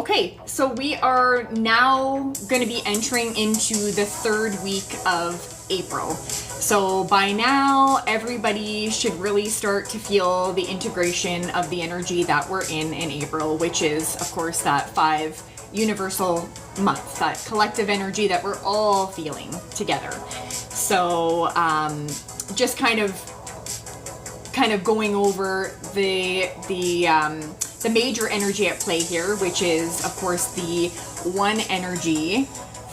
Okay, so we are now going to be entering into the third week of April. So by now, everybody should really start to feel the integration of the energy that we're in April, which is, of course, that 5 universal month, that collective energy that we're all feeling together. So just kind of going over the major energy at play here, which is, of course, the one energy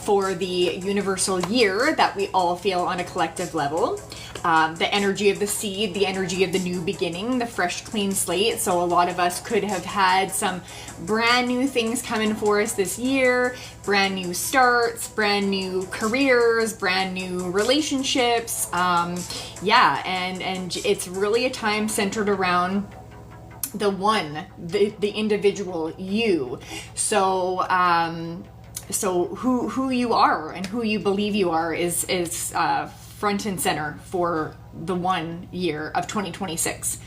for the universal year that we all feel on a collective level. The energy of the seed, the energy of the new beginning, the fresh, clean slate. So a lot of us could have had some brand new things coming for us this year, brand new starts, brand new careers, brand new relationships. And it's really a time centered around the one, the individual you. So who you are and who you believe you are is front and center for the 1 year of 2026.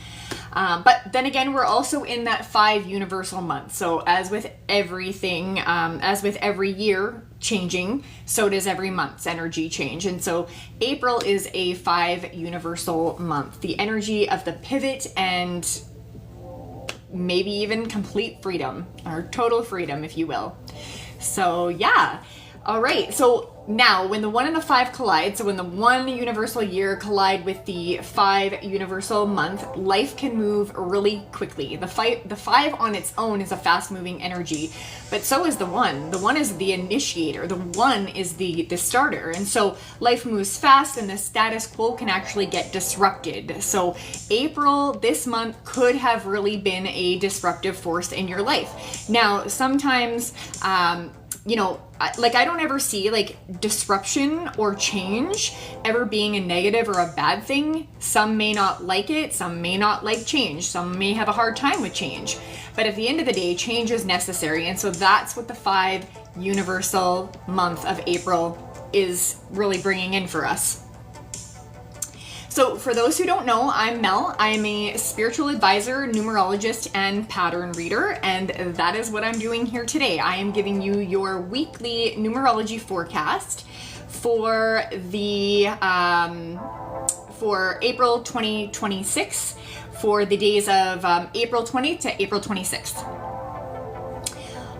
But then again, we're also in that 5 universal months. So as with everything, as with every year changing, so does every month's energy change. And so April is a 5 universal month, the energy of the pivot and maybe even complete freedom, or total freedom, if you will. So yeah. All right. So now when the 1 and the 5 collide, so when the 1 universal year collide with the 5 universal month, life can move really quickly. The 5 on its own is a fast moving energy, but so is the 1. The 1 is the initiator. The 1 is the starter. And so life moves fast and the status quo can actually get disrupted. So April this month could have really been a disruptive force in your life. Now, sometimes, I don't ever see like disruption or change ever being a negative or a bad thing. Some may not like it, some may not like change, some may have a hard time with change. But at the end of the day, change is necessary. And so that's what the 5 universal month of April is really bringing in for us. So for those who don't know, I'm Mel. I'm a spiritual advisor, numerologist, and pattern reader, and that is what I'm doing here today. I am giving you your weekly numerology forecast for the for April 2026, for the days of April 20th to April 26th.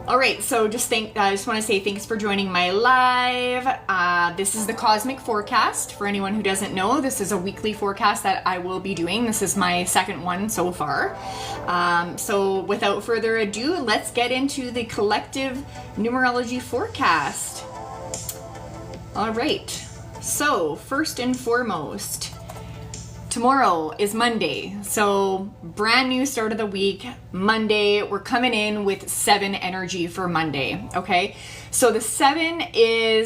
All right, so I just want to say thanks for joining my live. This is the Cosmic Forecast. For anyone who doesn't know, this is a weekly forecast that I will be doing. This is my second one so far. So without further ado, let's get into the collective numerology forecast. All right, so first and foremost, tomorrow is Monday, so brand new start of the week. Monday, we're coming in with 7 energy for Monday, okay? So the 7 in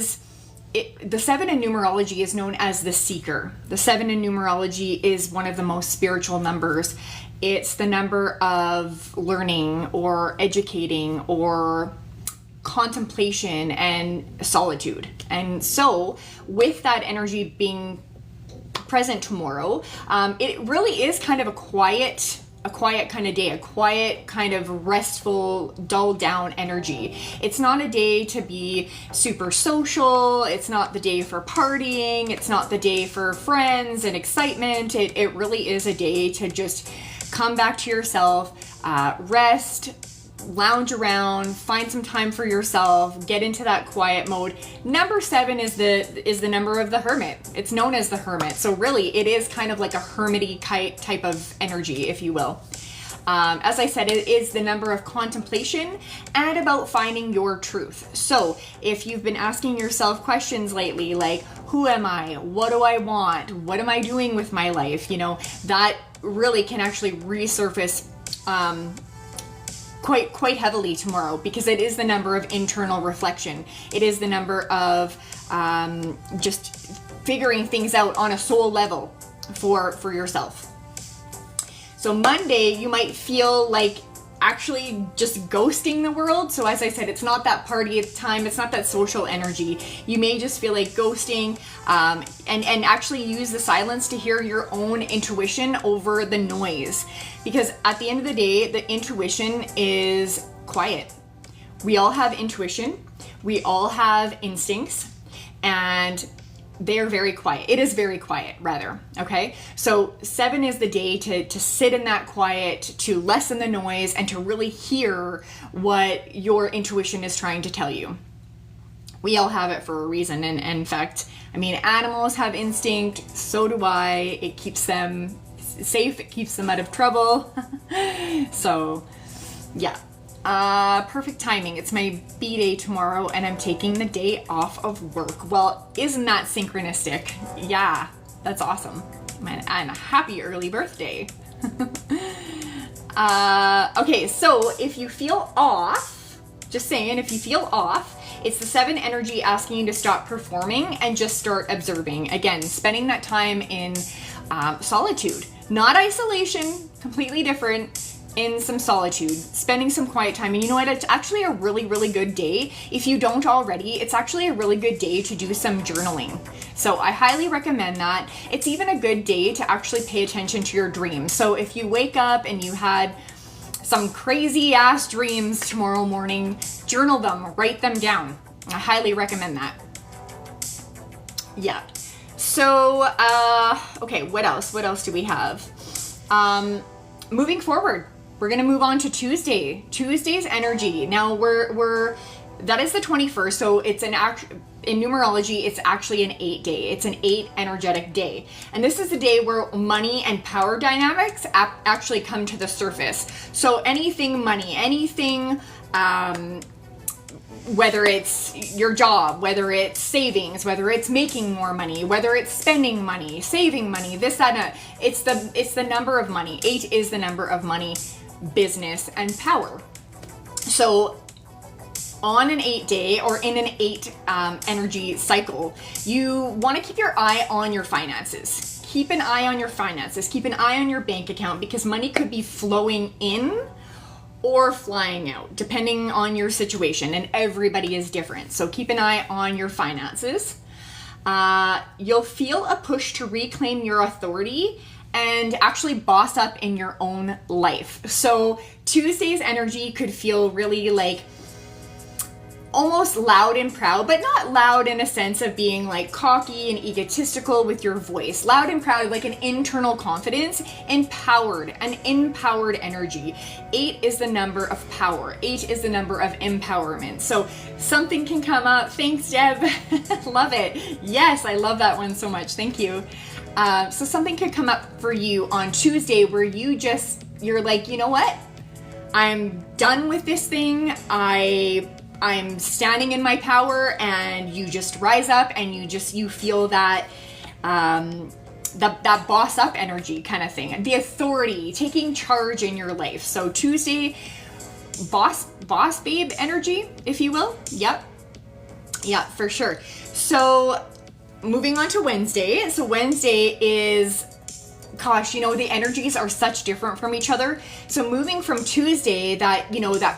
numerology is known as the seeker. The 7 in numerology is one of the most spiritual numbers. It's the number of learning or educating or contemplation and solitude. And so with that energy being present tomorrow, it really is kind of a quiet kind of day, a quiet kind of restful, dulled down energy. It's not a day to be super social. It's not the day for partying. It's not the day for friends and excitement. It really is a day to just come back to yourself, rest, lounge around, find some time for yourself, get into that quiet mode. Number 7 is the number of the hermit. It's known as the hermit. So really it is kind of like a hermity type of energy, if you will. As I said, it is the number of contemplation and about finding your truth. So if you've been asking yourself questions lately, like, who am I? What do I want? What am I doing with my life? That really can actually resurface quite heavily tomorrow, because it is the number of internal reflection. It is the number of just figuring things out on a soul level for yourself. So Monday, you might feel like actually just ghosting the world. So as I said, it's not that party time, it's not that social energy. You may just feel like ghosting, and actually use the silence to hear your own intuition over the noise. Because at the end of the day, the intuition is quiet. We all have intuition. We all have instincts, and they are very quiet. It is very quiet, rather, okay? So 7 is the day to sit in that quiet, to lessen the noise, and to really hear what your intuition is trying to tell you. We all have it for a reason, and in fact, I mean, animals have instinct, so do I. It keeps them safe, it keeps them out of trouble. So, yeah. Perfect timing. It's my B-day tomorrow and I'm taking the day off of work. Well, isn't that synchronistic? Yeah, that's awesome. Man, and a happy early birthday. Okay, so if you feel off, just saying, if you feel off, it's the 7 energy asking you to stop performing and just start observing. Again, spending that time in solitude, not isolation, completely different. In some solitude, spending some quiet time. And you know what? It's actually a really, really good day. If you don't already, it's actually a really good day to do some journaling. So I highly recommend that. It's even a good day to actually pay attention to your dreams. So if you wake up and you had some crazy ass dreams tomorrow morning, journal them, write them down. I highly recommend that. Yeah. So, okay, what else? What else do we have? Moving forward, we're going to move on to Tuesday. Tuesday's energy. Now that is the 21st. So it's in numerology, it's actually an 8 day. It's an 8 energetic day. And this is the day where money and power dynamics actually come to the surface. So anything money, anything, whether it's your job, whether it's savings, whether it's making more money, whether it's spending money, saving money, this, that, it's the number of money. 8 is the number of money, business, and power. So on an 8 day or in an 8 energy cycle, you want to keep your eye on your finances. Keep an eye on your finances. Keep an eye on your bank account, because money could be flowing in or flying out, depending on your situation, and everybody is different. So keep an eye on your finances. You'll feel a push to reclaim your authority and actually boss up in your own life. So Tuesday's energy could feel really like almost loud and proud, but not loud in a sense of being like cocky and egotistical with your voice. Loud and proud, like an internal confidence, empowered, an empowered energy. 8 is the number of power. 8 is the number of empowerment. So something can come up. Thanks, Deb. Love it. Yes, I love that one so much. Thank you. So something could come up for you on Tuesday where you're like, you know what? I'm done with this thing. I'm standing in my power, and you just rise up and you feel that that boss up energy kind of thing, the authority, taking charge in your life. So Tuesday, boss babe energy, if you will. Yep, for sure. So moving on to Wednesday. So Wednesday is, gosh, the energies are such different from each other. So moving from Tuesday, that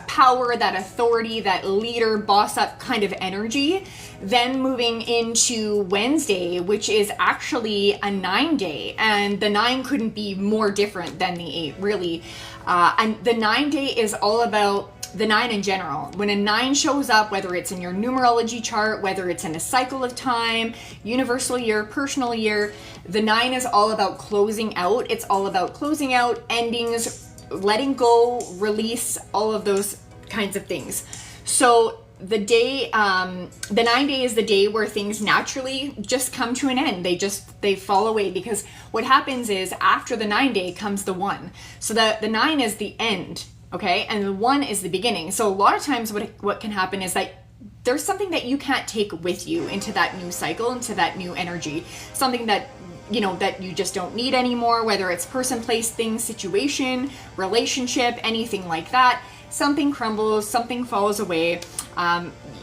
power, that authority, that leader, boss up kind of energy, then moving into Wednesday, which is actually a 9 day. And the 9 couldn't be more different than the 8, really. And the 9 day is all about the 9 in general. When a 9 shows up, whether it's in your numerology chart, whether it's in a cycle of time, universal year, personal year, the 9 is all about closing out. It's all about closing out, endings, letting go, release, all of those kinds of things. So the 9 day is the day where things naturally just come to an end. They fall away, because what happens is after the 9 day comes the 1. So the 9 is the end. Okay, and the 1 is the beginning. So a lot of times what can happen is that there's something that you can't take with you into that new cycle, into that new energy, something that that you just don't need anymore, whether it's person, place, thing, situation, relationship, anything like that. Something crumbles, something falls away.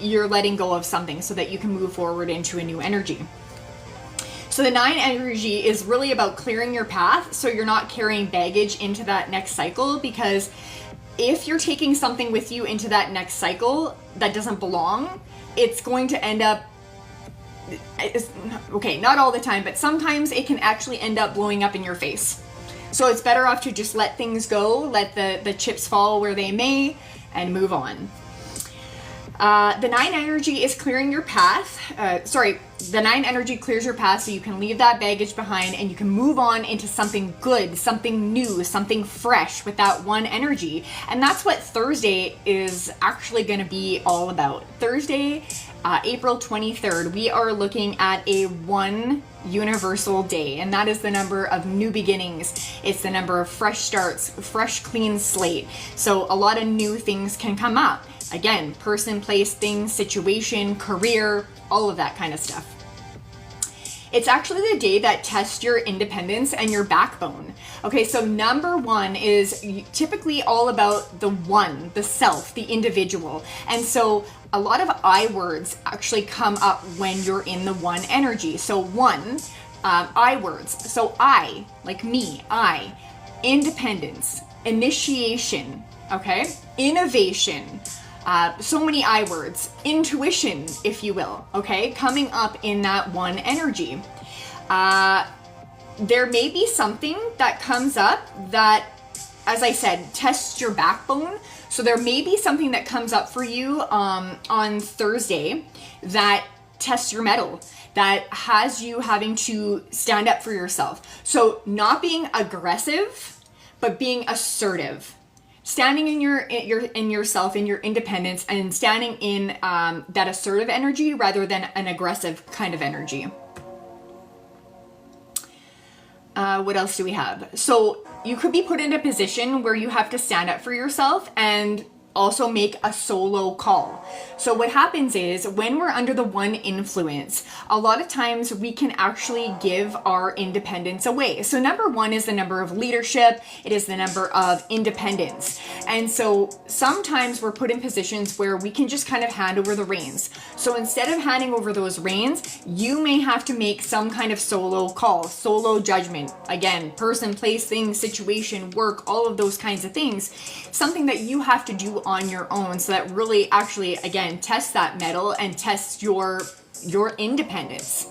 You're letting go of something so that you can move forward into a new energy. So the 9 energy is really about clearing your path, so you're not carrying baggage into that next cycle, because if you're taking something with you into that next cycle that doesn't belong, it's going to end up, okay, not all the time, but sometimes it can actually end up blowing up in your face. So it's better off to just let things go, let the chips fall where they may, and move on. The 9 energy is clearing your path. The 9 energy clears your path so you can leave that baggage behind and you can move on into something good, something new, something fresh with that 1 energy. And that's what Thursday is actually going to be all about. Thursday, April 23rd, we are looking at a 1 universal day, and that is the number of new beginnings. It's the number of fresh starts, fresh, clean slate. So a lot of new things can come up. Again, person, place, thing, situation, career, all of that kind of stuff. It's actually the day that tests your independence and your backbone. Okay, so number 1 is typically all about the one, the self, the individual. And so a lot of I words actually come up when you're in the 1 energy. So 1, I words. So I, like me, I, independence, initiation, okay, innovation, so many I words, intuition, if you will, okay, coming up in that 1 energy. There may be something that comes up that, as I said, tests your backbone. So there may be something that comes up for you on Thursday that tests your mettle, that has you having to stand up for yourself. So not being aggressive, but being assertive. Standing in yourself, in your independence, and standing in that assertive energy rather than an aggressive kind of energy. What else do we have? So you could be put in a position where you have to stand up for yourself and also make a solo call. So what happens is when we're under the 1 influence, a lot of times we can actually give our independence away. So number 1 is the number of leadership. It is the number of independence. And so sometimes we're put in positions where we can just kind of hand over the reins. So instead of handing over those reins, you may have to make some kind of solo call, solo judgment. Again, person, place, thing, situation, work, all of those kinds of things. Something that you have to do on your own, so that really actually, again, tests that mettle and tests your independence.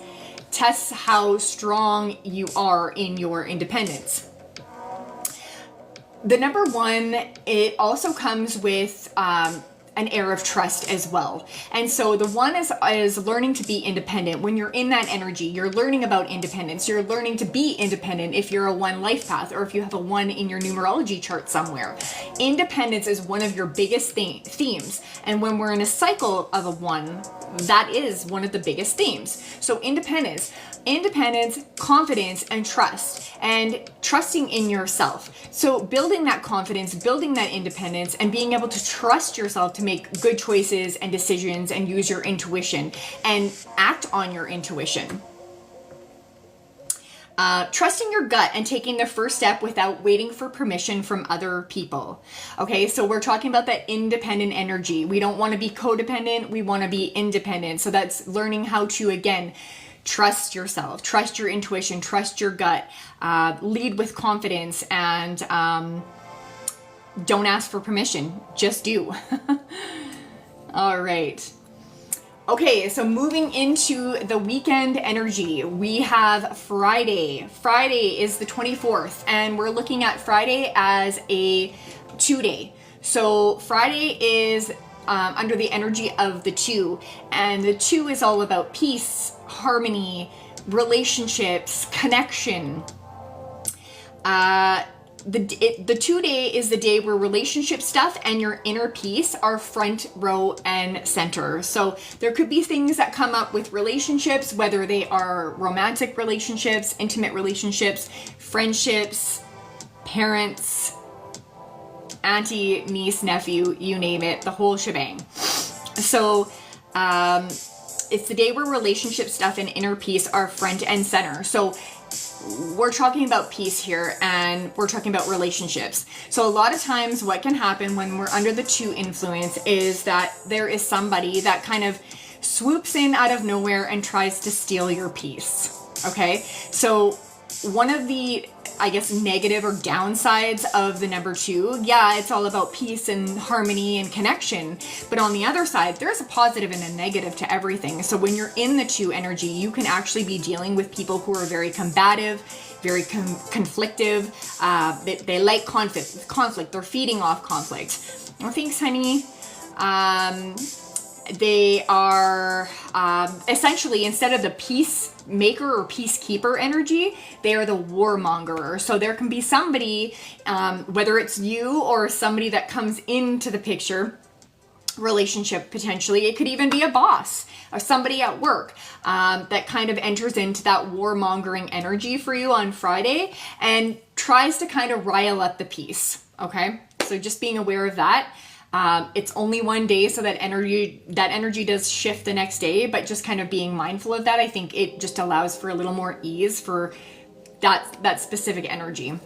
Tests how strong you are in your independence. The number 1, it also comes with an air of trust as well. And so the 1 is learning to be independent. When you're in that energy, you're learning about independence. You're learning to be independent if you're a 1 life path or if you have a 1 in your numerology chart somewhere. Independence is one of your biggest themes. And when we're in a cycle of a 1, that is one of the biggest themes. So independence, confidence, and trust, and trusting in yourself. So building that confidence, building that independence, and being able to trust yourself to make good choices and decisions and use your intuition and act on your intuition. Trusting your gut and taking the first step without waiting for permission from other people. Okay, so we're talking about that independent energy. We don't want to be codependent, we want to be independent. So that's learning how to, again, trust yourself, trust your intuition, trust your gut, lead with confidence, and don't ask for permission, just do. All right. Okay, so moving into the weekend energy, we have Friday. Friday is the 24th, and we're looking at Friday as a 2-day. So Friday is under the energy of the 2, and the 2 is all about peace, harmony, relationships, connection. The 2-day is the day where relationship stuff and your inner peace are front row and center. So there could be things that come up with relationships, whether they are romantic relationships, intimate relationships, friendships, parents, auntie, niece, nephew, you name it, the whole shebang. So it's the day where relationship stuff and inner peace are front and center. So we're talking about peace here, and we're talking about relationships. So a lot of times what can happen when we're under the 2 influence is that there is somebody that kind of swoops in out of nowhere and tries to steal your peace. Okay, so one of the, I guess, negative or downsides of the number 2, yeah, it's all about peace and harmony and connection. But on the other side, there's a positive and a negative to everything. So when you're in the 2 energy, you can actually be dealing with people who are very combative, very conflictive. They like conflict. They're feeding off conflict. Oh, thanks, honey. They are essentially, instead of the peacemaker or peacekeeper energy, they are the warmonger. So there can be somebody, whether it's you or somebody that comes into the picture, relationship potentially, it could even be a boss or somebody at work that kind of enters into that warmongering energy for you on Friday and tries to kind of rile up the peace. Okay, so just being aware of that. It's only one day, so that energy does shift the next day, but just kind of being mindful of that, I think it just allows for a little more ease for that specific energy.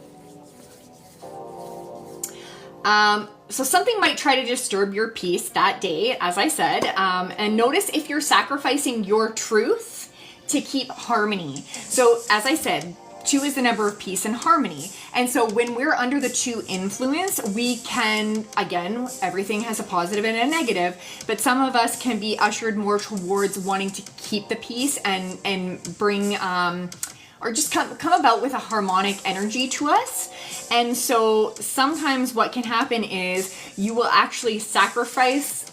So something might try to disturb your peace that day, as I said, and notice if you're sacrificing your truth to keep harmony. So as I said, 2 is the number of peace and harmony. And so when we're under the 2 influence, we can, again, everything has a positive and a negative, but some of us can be ushered more towards wanting to keep the peace and bring, or just come about with a harmonic energy to us. And so sometimes what can happen is you will actually sacrifice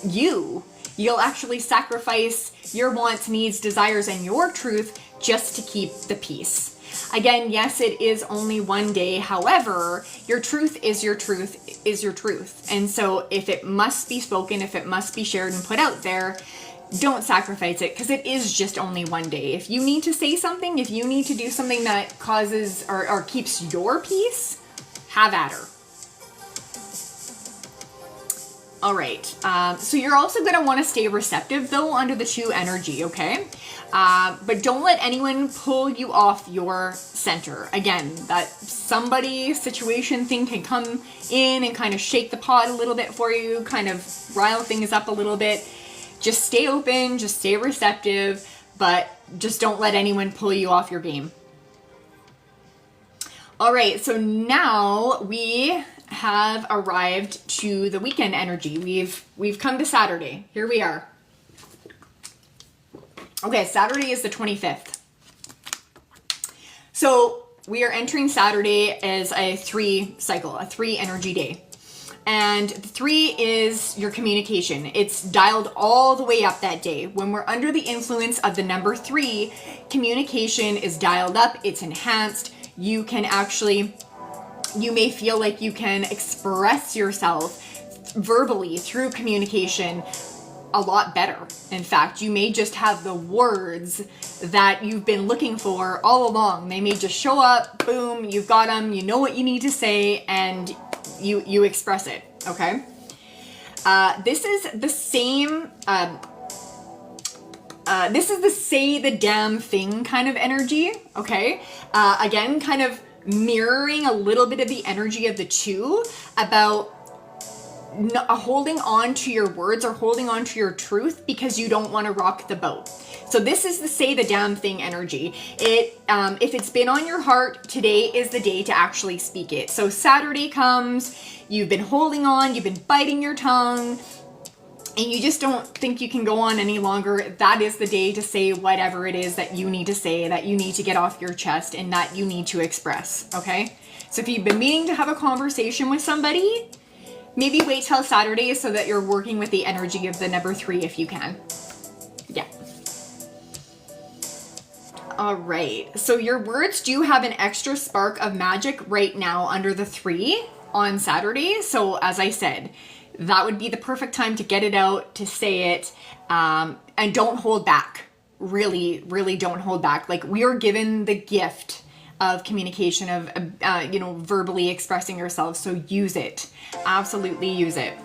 you'll actually sacrifice your wants, needs, desires, and your truth just to keep the peace. Again, yes, it is only one day. However, your truth is your truth is your truth. And so if it must be spoken, if it must be shared and put out there, don't sacrifice it, because it is just only one day. If you need to say something, if you need to do something that causes or keeps your peace, have at her. All right, so you're also going to want to stay receptive though under the 2 energy, okay? But don't let anyone pull you off your center. Again, that somebody, situation thing can come in and kind of shake the pot a little bit for you, kind of rile things up a little bit. Just stay open, just stay receptive, but just don't let anyone pull you off your game. All right, so now we have arrived to the weekend energy. We've come to Saturday. Here we are. Okay, Saturday is the 25th. So we are entering Saturday as a 3 cycle, a 3 energy day. And 3 is your communication. It's dialed all the way up that day. When we're under the influence of the number 3, communication is dialed up, it's enhanced. You may feel like you can express yourself verbally through communication a lot better. In fact, you may just have the words that you've been looking for all along. They may just show up, boom, you've got them, you know what you need to say, and you express it, okay? This is the same, this is the say the damn thing kind of energy, okay? Again, kind of mirroring a little bit of the energy of the 2 about holding on to your words or holding on to your truth because you don't want to rock the boat. So this is the say the damn thing energy. If it's been on your heart, today is the day to actually speak it. So Saturday comes, you've been holding on, you've been biting your tongue, and you just don't think you can go on any longer. That is the day to say whatever it is that you need to say, that you need to get off your chest, and that you need to express, okay? So if you've been meaning to have a conversation with somebody, maybe wait till Saturday so that you're working with the energy of the number 3 if you can. Yeah. All right. So your words do have an extra spark of magic right now under the 3 on Saturday. So as I said, that would be the perfect time to get it out, to say it, and don't hold back. Really, really don't hold back. Like, we are given the gift of communication, of, verbally expressing yourself. So use it. Absolutely use it.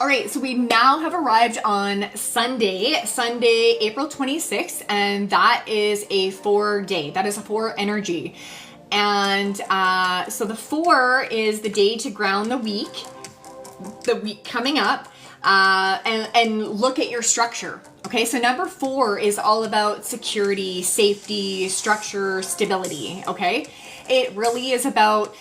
All right, so we now have arrived on Sunday, April 26th, and that is a 4 day. That is a 4 energy. And so the 4 is the day to ground the week coming up, and look at your structure. Okay, so number 4 is all about security, safety, structure, stability, okay? It really is about,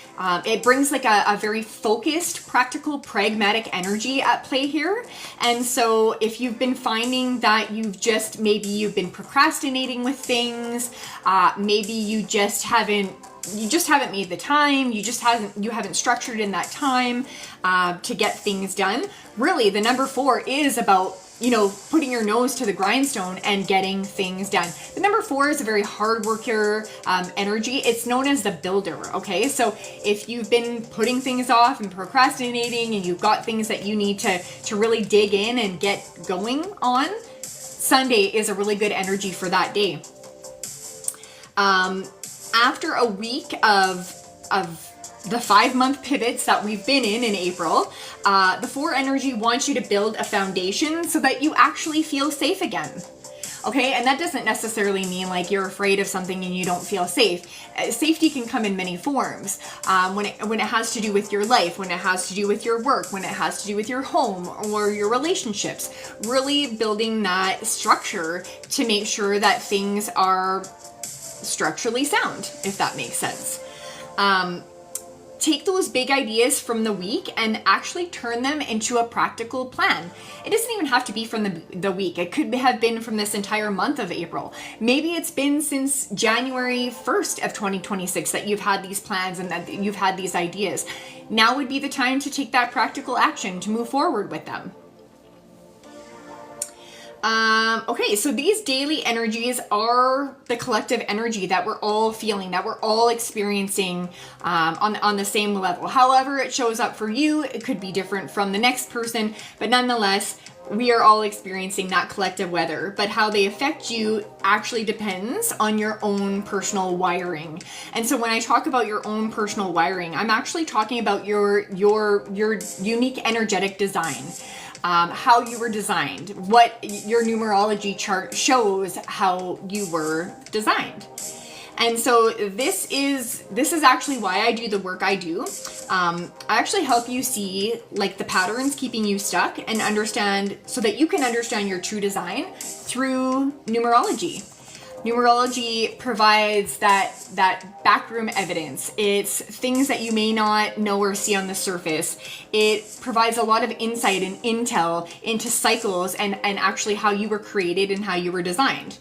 it brings like a very focused, practical, pragmatic energy at play here. And so if you've been finding that you've been procrastinating with things, maybe you just haven't made the time, you haven't structured in that time to get things done, really the number 4 is about, you know, putting your nose to the grindstone and getting things done. The number 4 is a very hard worker energy. It's known as the builder, okay? So if you've been putting things off and procrastinating and you've got things that you need to really dig in and get going on, Sunday is a really good energy for that day. After a week of the 5-month pivots that we've been in April, the 4 energy wants you to build a foundation so that you actually feel safe again. Okay, and that doesn't necessarily mean like you're afraid of something and you don't feel safe. Safety can come in many forms. When it has to do with your life, when it has to do with your work, when it has to do with your home or your relationships. Really building that structure to make sure that things are structurally sound, if that makes sense. Take those big ideas from the week and actually turn them into a practical plan. It doesn't even have to be from the week. It could have been from this entire month of April. Maybe it's been since January 1st of 2026 that you've had these plans and that you've had these ideas. Now would be the time to take that practical action to move forward with them. Okay, so these daily energies are the collective energy that we're all feeling, that we're all experiencing on the same level. However it shows up for you, it could be different from the next person, but nonetheless, we are all experiencing that collective weather. But how they affect you actually depends on your own personal wiring. And so when I talk about your own personal wiring, I'm actually talking about your unique energetic design. How you were designed, what your numerology chart shows how you were designed. And so this is actually why I do the work I do. I actually help you see like the patterns keeping you stuck and understand so that you can understand your true design through numerology. Numerology provides that backroom evidence. It's things that you may not know or see on the surface. It provides a lot of insight and intel into cycles and actually how you were created and how you were designed.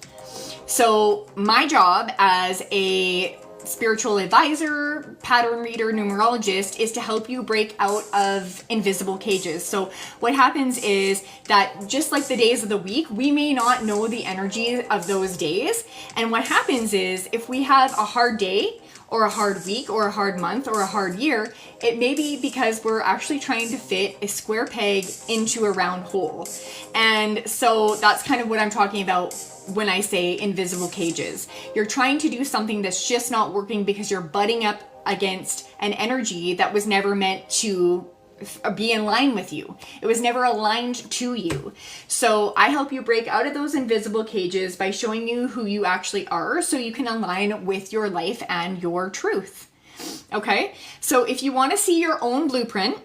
So my job as a spiritual advisor, pattern reader, numerologist is to help you break out of invisible cages. So what happens is that just like the days of the week, we may not know the energy of those days. And what happens is if we have a hard day or a hard week or a hard month or a hard year, it may be because we're actually trying to fit a square peg into a round hole. And so that's kind of what I'm talking about when I say invisible cages. You're trying to do something that's just not working because you're butting up against an energy that was never meant to be in line with you. It was never aligned to you. So I help you break out of those invisible cages by showing you who you actually are so you can align with your life and your truth. Okay? So if you want to see your own blueprint,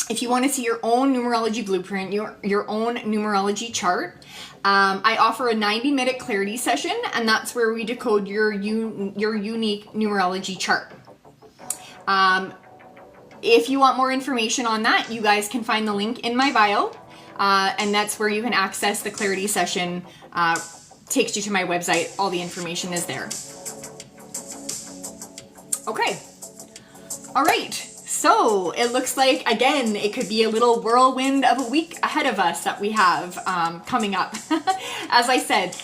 if you want to see your own numerology blueprint, your own numerology chart, I offer a 90-minute clarity session, and that's where we decode your unique numerology chart. If you want more information on that, you guys can find the link in my bio, and that's where you can access the clarity session. Takes you to my website. All the information is there. Okay. All right. So it looks like, again, it could be a little whirlwind of a week ahead of us that we have coming up. As I said,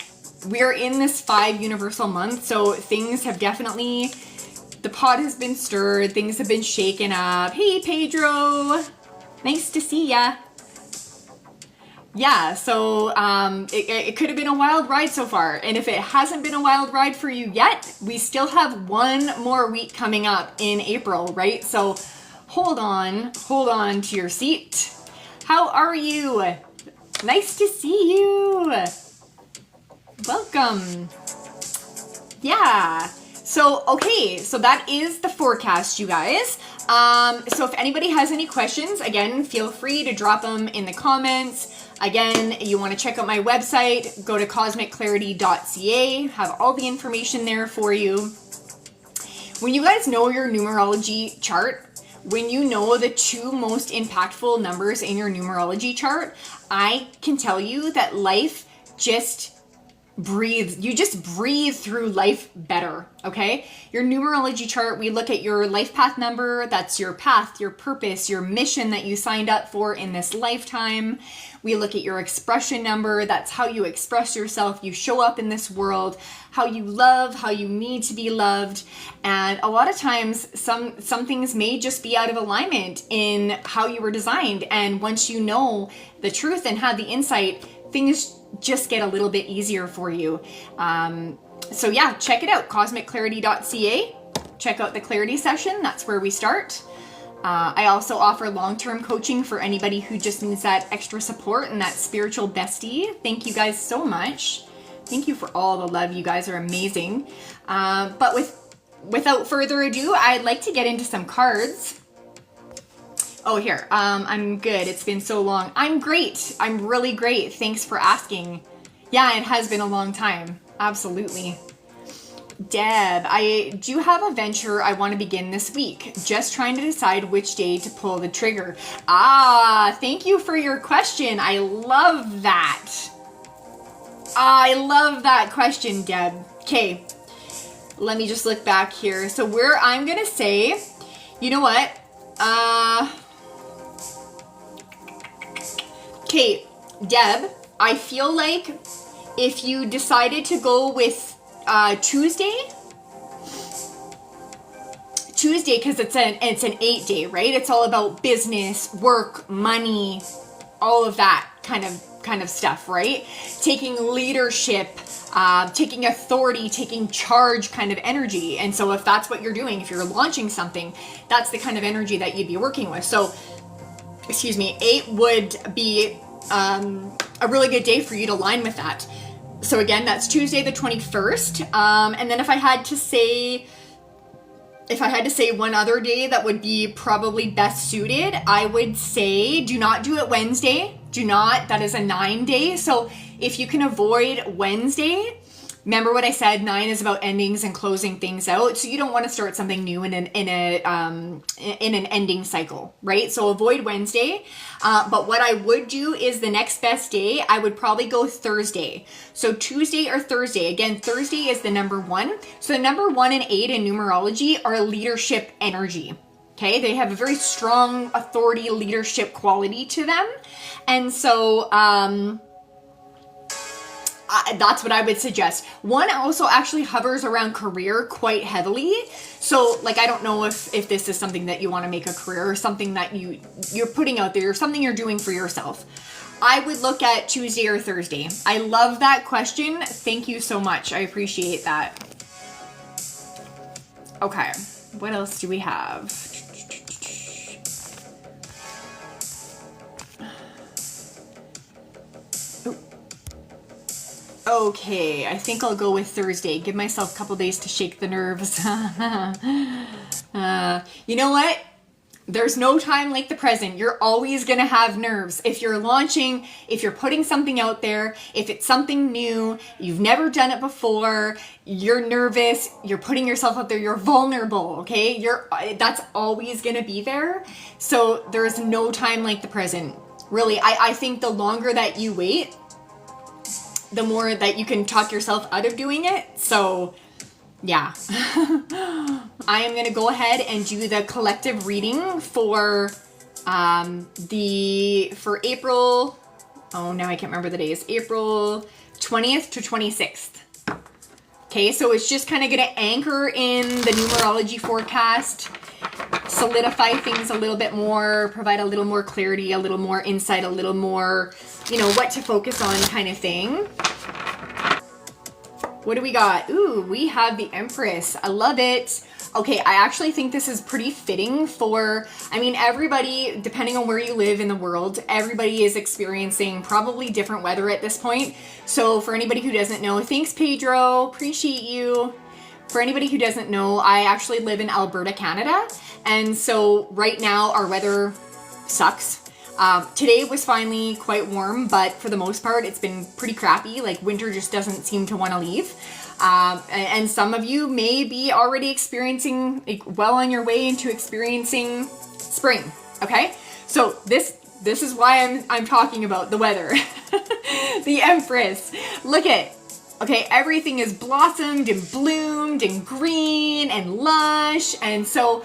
we're in this 5 universal month, so things have definitely, the pot has been stirred, things have been shaken up. Hey, Pedro, nice to see ya. Yeah, so it could have been a wild ride so far. And if it hasn't been a wild ride for you yet, we still have 1 more week coming up in April, right? So hold on to your seat. How are you? Nice to see you. Welcome. Yeah. So, okay, so that is the forecast, you guys. So if anybody has any questions, again, feel free to drop them in the comments. Again, you want to check out my website, go to cosmicclarity.ca, have all the information there for you. When you guys know your numerology chart, when you know the 2 most impactful numbers in your numerology chart, I can tell you that life just breathe. You just breathe through life better, okay? Your numerology chart, we look at your life path number. That's your path, your purpose, your mission that you signed up for in this lifetime. We look at your expression number. That's how you express yourself. You show up in this world, how you love, how you need to be loved. And a lot of times some things may just be out of alignment in how you were designed. And once you know the truth and have the insight, things just get a little bit easier for you. So yeah, check it out, cosmicclarity.ca. Check out the clarity session. That's where we start. I also offer long-term coaching for anybody who just needs that extra support and that spiritual bestie. Thank you guys so much. Thank you for all the love. You guys are amazing. But without further ado, I'd like to get into some cards. Oh, here. I'm good. It's been so long. I'm great. I'm really great. Thanks for asking. Yeah, it has been a long time. Absolutely. Deb, I do have a venture I want to begin this week. Just trying to decide which day to pull the trigger. Ah, thank you for your question. I love that. I love that question, Deb. Okay, let me just look back here. So where I'm going to say, you know what? Okay, Deb, I feel like if you decided to go with Tuesday, because it's an 8-day, right? It's all about business, work, money, all of that kind of stuff, right? Taking leadership, taking authority, taking charge kind of energy. And so if that's what you're doing, if you're launching something, that's the kind of energy that you'd be working with. So, excuse me, 8 would be a really good day for you to align with that. So again, that's Tuesday the 21st. And then if I had to say one other day that would be probably best suited, I would say do not do it Wednesday. Do not. That is a 9-day. So if you can avoid Wednesday, remember what I said, 9 is about endings and closing things out. So you don't want to start something new in an ending cycle, right? So avoid Wednesday. But what I would do is the next best day, I would probably go Thursday. So Tuesday or Thursday. Again, Thursday is the number 1. So the number 1 and 8 in numerology are leadership energy. Okay, they have a very strong authority leadership quality to them. And so that's what I would suggest. 1 also actually hovers around career quite heavily. So like, I don't know if this is something that you want to make a career or something that you're putting out there or something you're doing for yourself. I would look at Tuesday or Thursday. I love that question. Thank you so much. I appreciate that. Okay, what else do we have? Okay, I think I'll go with Thursday. Give myself a couple days to shake the nerves. You know what? There's no time like the present. You're always going to have nerves. If you're launching, if you're putting something out there, if it's something new, you've never done it before, you're nervous, you're putting yourself out there, you're vulnerable, okay? That's always going to be there. So there's no time like the present. Really, I think the longer that you wait, the more that you can talk yourself out of doing it. So yeah, I am going to go ahead and do the collective reading for April. Oh, now I can't remember the days. April 20th to 26th. Okay, so it's just kind of going to anchor in the numerology forecast, solidify things a little bit more, provide a little more clarity, a little more insight, a little more, what to focus on kind of thing. What do we got? Ooh, we have the Empress. I love it. Okay, I actually think this is pretty fitting for, everybody, depending on where you live in the world, everybody is experiencing probably different weather at this point. So for anybody who doesn't know, thanks Pedro, appreciate you. For anybody who doesn't know, I actually live in Alberta, Canada. And so right now our weather sucks. Today was finally quite warm, but for the most part, it's been pretty crappy. Like winter just doesn't seem to want to leave. And some of you may be already experiencing, well on your way into experiencing spring. Okay. So this is why I'm talking about the weather. The Empress. Look at, Okay, everything is blossomed and bloomed and green and lush. And so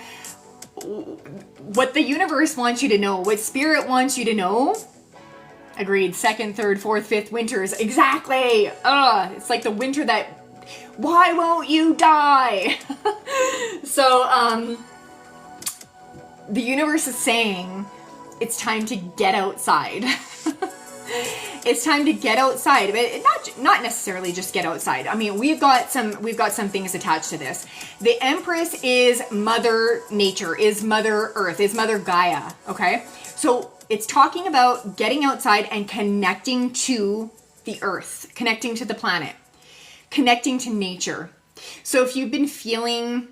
what the universe wants you to know, what spirit wants you to know, agreed, second, third, fourth, fifth winters, exactly. It's like the winter that, why won't you die? So the universe is saying it's time to get outside. It's time to get outside, but not necessarily just get outside. I mean, we've got some things attached to this. The Empress is Mother Nature, is Mother Earth, is Mother Gaia, okay? So it's talking about getting outside and connecting to the earth, connecting to the planet, connecting to nature. So if you've been feeling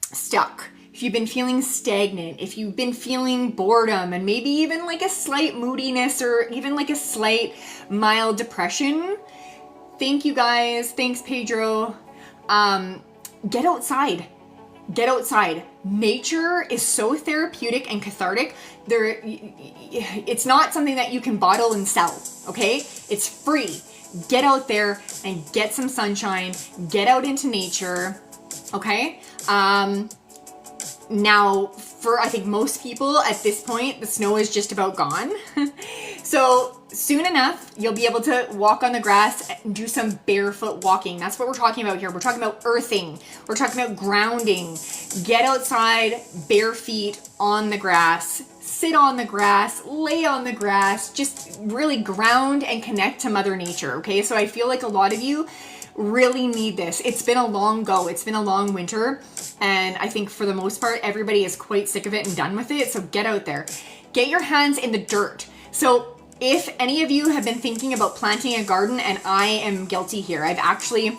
stuck, if you've been feeling stagnant, if you've been feeling boredom and maybe even like a slight moodiness or even like a slight mild depression, thank you guys. Thanks, Pedro. Get outside. Get outside. Nature is so therapeutic and cathartic. It's not something that you can bottle and sell, okay? It's free. Get out there and get some sunshine. Get out into nature, okay? Now, for I think most people at this point, the snow is just about gone. So soon enough, you'll be able to walk on the grass and do some barefoot walking. That's what we're talking about here. We're talking about earthing. We're talking about grounding. Get outside, bare feet on the grass. Sit on the grass, lay on the grass, just really ground and connect to Mother Nature, okay? So I feel like a lot of you really need this. It's been a long go. It's been a long winter. And I think for the most part, everybody is quite sick of it and done with it. So get out there. Get your hands in the dirt. So if any of you have been thinking about planting a garden, and I am guilty here, I've actually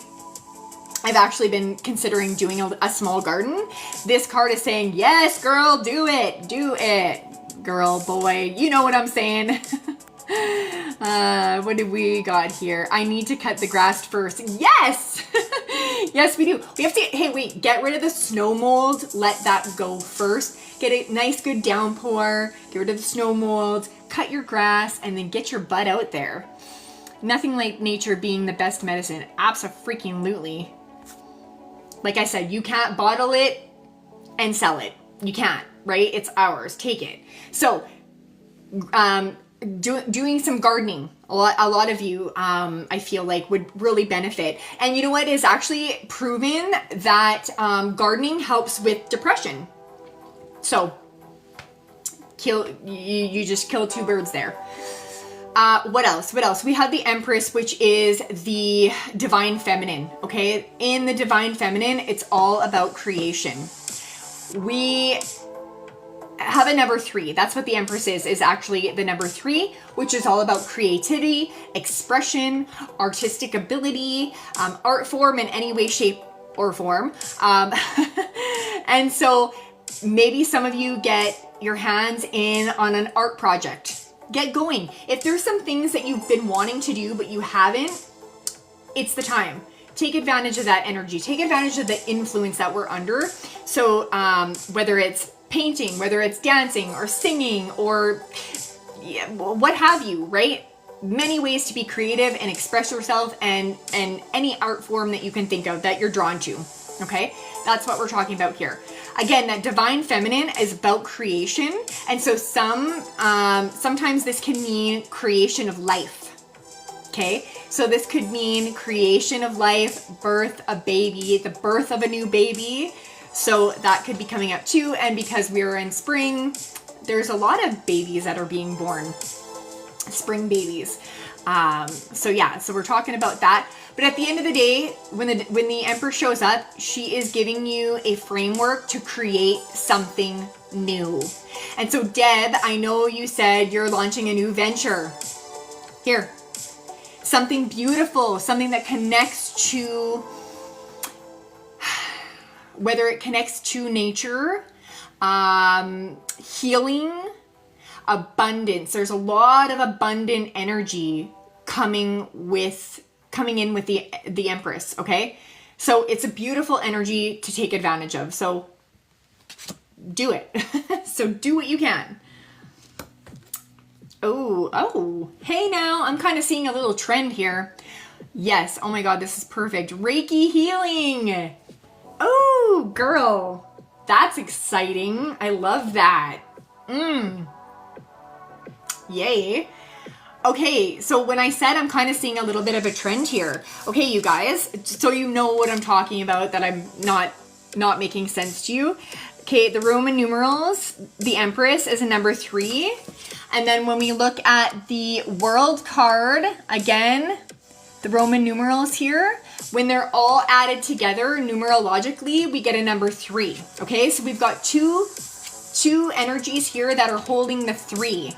been considering doing a small garden. This card is saying, yes, girl, do it. Do it. Girl, boy, you know what I'm saying. What do we got here? I need to cut the grass first. Yes! Yes, we do. We have to, hey, wait, get rid of the snow mold. Let that go first. Get a nice, good downpour. Get rid of the snow mold. Cut your grass and then get your butt out there. Nothing like nature being the best medicine. Abso-freaking-lutely. Like I said, you can't bottle it and sell it. You can't, right? It's ours. Take it. So, doing some gardening. A lot of you, I feel like would really benefit. And you know what is actually proven that gardening helps with depression. So you just kill two birds there. What else? We have the Empress, which is the divine feminine. Okay. In the divine feminine, it's all about creation. We have a number 3. That's what the Empress is actually the number 3, which is all about creativity, expression, artistic ability, art form in any way, shape, or form. And so maybe some of you get your hands in on an art project. Get going. If there's some things that you've been wanting to do, but you haven't, it's the time. Take advantage of that energy. Take advantage of the influence that we're under. So whether it's painting, whether it's dancing or singing or what have you, right? Many ways to be creative and express yourself, and any art form that you can think of that you're drawn to. Okay, that's what we're talking about here. Again, that divine feminine is about creation, and so sometimes this can mean creation of life. Okay, so this could mean creation of life, birth a baby, the birth of a new baby. So that could be coming up too. And because we're in spring, there's a lot of babies that are being born, spring babies. So yeah, so we're talking about that. But at the end of the day, when the Empress shows up, she is giving you a framework to create something new. And so Deb, I know you said you're launching a new venture. Here, something beautiful, something that connects to, whether it connects to nature, healing, abundance. There's a lot of abundant energy coming in with the Empress, okay? So it's a beautiful energy to take advantage of. So do it. So do what you can. Oh, hey now, I'm kind of seeing a little trend here. Yes. Oh my God, this is perfect. Reiki healing. Oh, girl. That's exciting. I love that. Yay. Okay, so when I said I'm kind of seeing a little bit of a trend here. Okay, you guys, so you know what I'm talking about, that I'm not making sense to you. Okay, the Roman numerals, the Empress is a number 3. And then when we look at the World card, again, the Roman numerals here, when they're all added together numerologically, we get a number 3. Okay, so we've got two energies here that are holding the 3.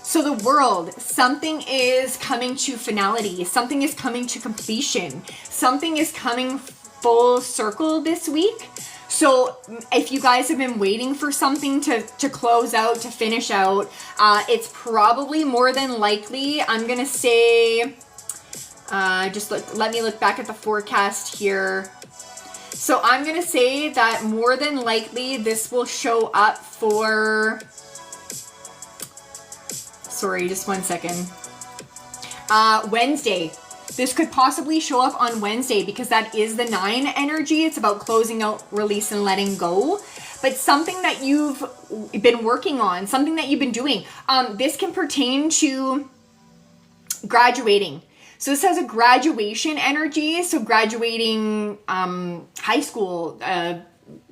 So the World, something is coming to finality, something is coming to completion, something is coming full circle this week. So if you guys have been waiting for something to close out, to finish out, it's probably more than likely, I'm gonna say, let me look back at the forecast here. So I'm gonna say that more than likely this will show up for, sorry, just one second. Wednesday. This could possibly show up on Wednesday because that is the 9 energy. It's about closing out, release, and letting go. But something that you've been working on, something that you've been doing. This can pertain to graduating. So this has a graduation energy. So graduating high school,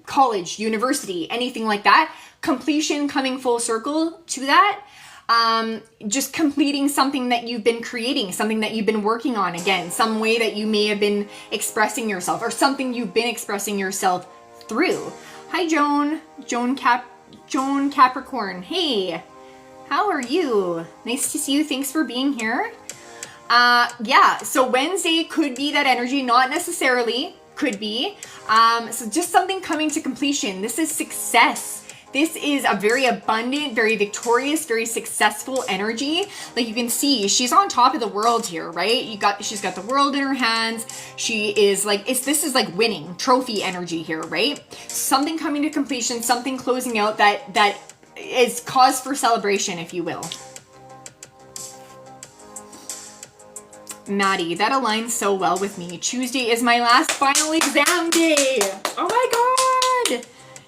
college, university, anything like that. Completion, coming full circle to that. Just completing something that you've been creating, something that you've been working on, again, some way that you may have been expressing yourself, or something you've been expressing yourself through. Hi, Joan Capricorn. Hey, how are you? Nice to see you. Thanks for being here. Yeah, so Wednesday could be that energy, not necessarily, could be. So just something coming to completion. This is success. This is a very abundant, very victorious, very successful energy. Like you can see, she's on top of the world here, right? She's got the world in her hands. She is like, this is like winning, trophy energy here, right? Something coming to completion, something closing out that is cause for celebration, if you will. Maddie, that aligns so well with me. Tuesday is my last final exam day. Oh my God.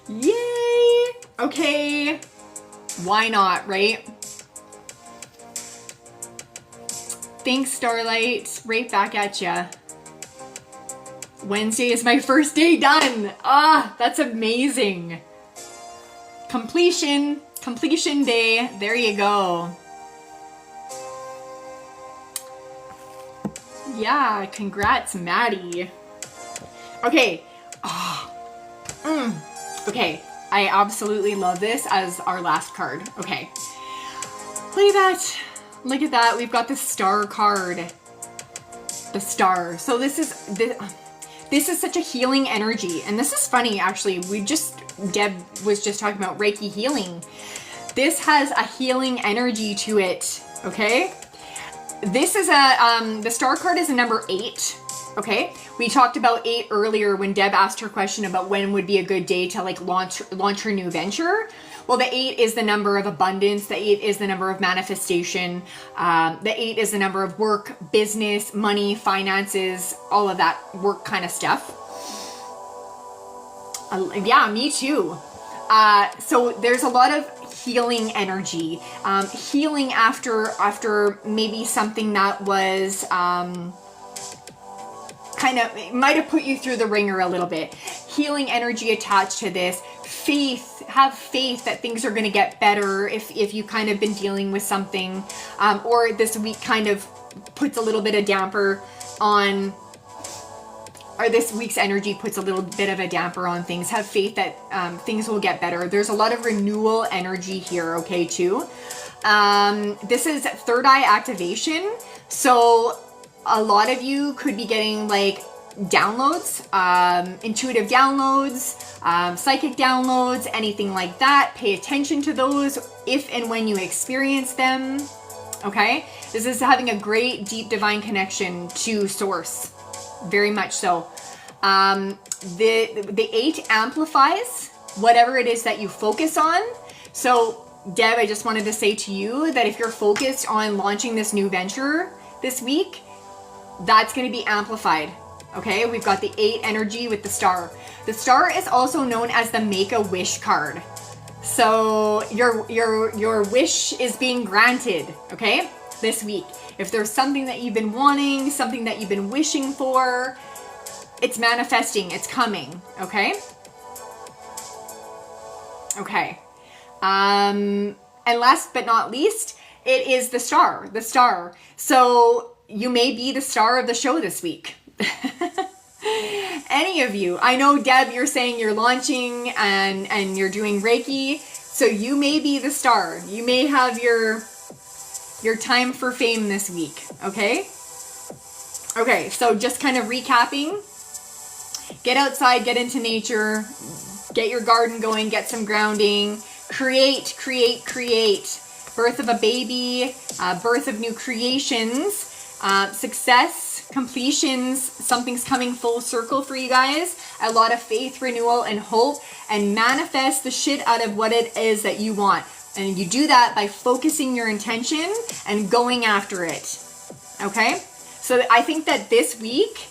Yay. Okay. Why not, right? Thanks, Starlight. Right back at ya. Wednesday is my first day done. Ah, that's amazing. Completion day. There you go. Yeah, congrats, Maddie. Okay. Okay, I absolutely love this as our last card. Okay. Look at that. Look at that. We've got the Star card. The Star. So this is such a healing energy. And this is funny, actually. Deb was just talking about Reiki healing. This has a healing energy to it, okay? This is the Star card is a number 8, okay? We talked about 8 earlier when Deb asked her question about when would be a good day to like launch her new venture. Well, the 8 is the number of abundance. The 8 is the number of manifestation. The 8 is the number of work, business, money, finances, all of that work kind of stuff. Yeah, me too. So there's a lot of healing energy, healing after maybe something that was kind of, it might have put you through the ringer a little bit. Healing energy attached to this. Faith, have faith that things are going to get better if you kind of been dealing with something, or this week kind of puts a little bit of damper on, or this week's energy puts a little bit of a damper on things. Have faith that things will get better. There's a lot of renewal energy here, okay, too. This is third eye activation. So a lot of you could be getting like downloads, intuitive downloads, psychic downloads, anything like that. Pay attention to those if and when you experience them, okay? This is having a great, deep, divine connection to source. Very much so. The 8 amplifies whatever it is that you focus on. So, Deb, I just wanted to say to you that if you're focused on launching this new venture this week, that's going to be amplified. Okay, we've got the 8 energy with the star. The star is also known as the Make-A-Wish card. So your wish is being granted, okay, this week. If there's something that you've been wanting, something that you've been wishing for, it's manifesting, it's coming, okay? Okay. And last but not least, it is the star, So you may be the star of the show this week. Any of you. I know, Deb, you're saying you're launching and you're doing Reiki, so you may be the star. You may have your time for fame this week, okay? Okay, so just kind of recapping. Get outside, get into nature, get your garden going, get some grounding, create. Birth of a baby, birth of new creations, success, completions, something's coming full circle for you guys, a lot of faith, renewal, and hope, and manifest the shit out of what it is that you want. And you do that by focusing your intention and going after it. Okay? So I think that this week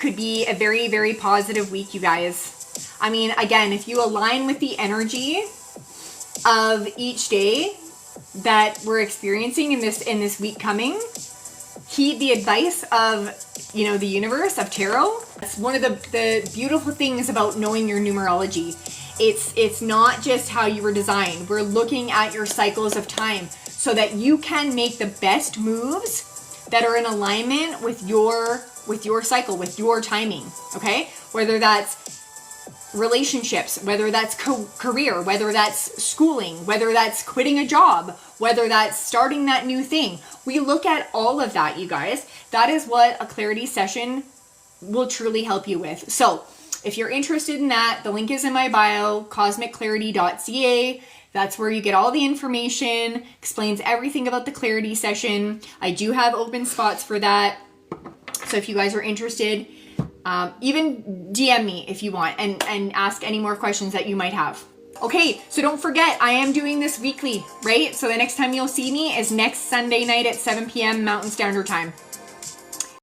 could be a very, very positive week, you guys. I mean, again, if you align with the energy of each day that we're experiencing in this week coming, heed the advice of, the universe, of tarot. That's one of the beautiful things about knowing your numerology. It's not just how you were designed. We're looking at your cycles of time so that you can make the best moves that are in alignment with your cycle, with your timing, okay? Whether that's relationships, whether that's career, whether that's schooling, whether that's quitting a job, whether that's starting that new thing. We look at all of that, you guys. That is what a clarity session will truly help you with. So if you're interested in that, the link is in my bio, cosmicclarity.ca. That's where you get all the information, explains everything about the clarity session. I do have open spots for that. So if you guys are interested, even DM me if you want and ask any more questions that you might have. Okay, so don't forget, I am doing this weekly, right? So the next time you'll see me is next Sunday night at 7 p.m. Mountain Standard Time.